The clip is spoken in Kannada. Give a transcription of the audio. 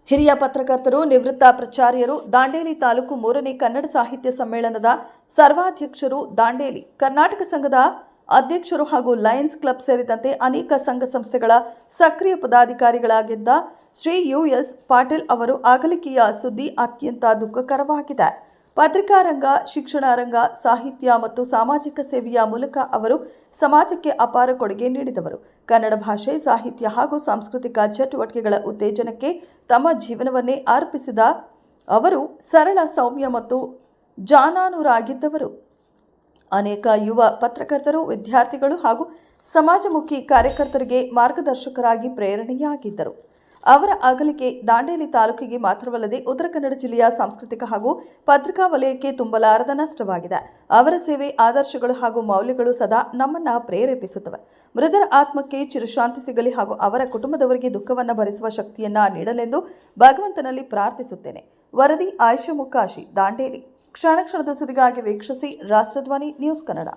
ಹಿರಿಯ ಪತ್ರಕರ್ತರು, ನಿವೃತ್ತ ಪ್ರಾಚಾರ್ಯರು, ದಾಂಡೇಲಿ ತಾಲೂಕು 3ನೇ ಕನ್ನಡ ಸಾಹಿತ್ಯ ಸಮ್ಮೇಳನದ ಸರ್ವಾಧ್ಯಕ್ಷರು, ದಾಂಡೇಲಿ ಕರ್ನಾಟಕ ಸಂಘದ ಅಧ್ಯಕ್ಷರು ಹಾಗೂ ಲಯನ್ಸ್ ಕ್ಲಬ್ ಸೇರಿದಂತೆ ಅನೇಕ ಸಂಘ ಸಂಸ್ಥೆಗಳ ಸಕ್ರಿಯ ಪದಾಧಿಕಾರಿಗಳಾಗಿದ್ದ ಶ್ರೀ ಯು.ಎಸ್. ಪಾಟೀಲ್ ಅವರು ಅಗಲಿಕೆಯ ಸುದ್ದಿ ಅತ್ಯಂತ ದುಃಖಕರವಾಗಿದೆ. ಪತ್ರಿಕಾ ರಂಗ, ಶಿಕ್ಷಣ ರಂಗ, ಸಾಹಿತ್ಯ ಮತ್ತು ಸಾಮಾಜಿಕ ಸೇವೆಯ ಮೂಲಕ ಅವರು ಸಮಾಜಕ್ಕೆ ಅಪಾರ ಕೊಡುಗೆ ನೀಡಿದವರು. ಕನ್ನಡ ಭಾಷೆ, ಸಾಹಿತ್ಯ ಹಾಗೂ ಸಾಂಸ್ಕೃತಿಕ ಚಟುವಟಿಕೆಗಳ ಉತ್ತೇಜನಕ್ಕೆ ತಮ್ಮ ಜೀವನವನ್ನೇ ಅರ್ಪಿಸಿದ ಅವರು ಸರಳ, ಸೌಮ್ಯ ಮತ್ತು ಜಾಣಾನುರಾಗಿದ್ದವರು. ಅನೇಕ ಯುವ ಪತ್ರಕರ್ತರು, ವಿದ್ಯಾರ್ಥಿಗಳು ಹಾಗೂ ಸಮಾಜಮುಖಿ ಕಾರ್ಯಕರ್ತರಿಗೆ ಮಾರ್ಗದರ್ಶಕರಾಗಿ ಪ್ರೇರಣೆಯಾಗಿದ್ದರು. ಅವರ ಅಗಲಿಕೆ ದಾಂಡೇಲಿ ತಾಲೂಕಿಗೆ ಮಾತ್ರವಲ್ಲದೆ ಉತ್ತರ ಕನ್ನಡ ಜಿಲ್ಲೆಯ ಸಾಂಸ್ಕೃತಿಕ ಹಾಗೂ ಪತ್ರಿಕಾ ವಲಯಕ್ಕೆ ತುಂಬಲಾರದ ನಷ್ಟವಾಗಿದೆ. ಅವರ ಸೇವೆ, ಆದರ್ಶಗಳು ಹಾಗೂ ಮೌಲ್ಯಗಳು ಸದಾ ನಮ್ಮನ್ನು ಪ್ರೇರೇಪಿಸುತ್ತವೆ. ಮೃತರ ಆತ್ಮಕ್ಕೆ ಚಿರಶಾಂತಿ ಸಿಗಲಿ ಹಾಗೂ ಅವರ ಕುಟುಂಬದವರಿಗೆ ದುಃಖವನ್ನು ಭರಿಸುವ ಶಕ್ತಿಯನ್ನ ನೀಡಲೆಂದು ಭಗವಂತನಲ್ಲಿ ಪ್ರಾರ್ಥಿಸುತ್ತೇನೆ. ವರದಿ ಆಯಿಷಾ ಮುಕಾಶಿ, ದಾಂಡೇಲಿ. ಕ್ಷಣ ಕ್ಷಣದ ಸುದ್ದಿಗಾಗಿ ವೀಕ್ಷಿಸಿ ರಾಷ್ಟ್ರಧ್ವನಿ ನ್ಯೂಸ್ ಕನ್ನಡ.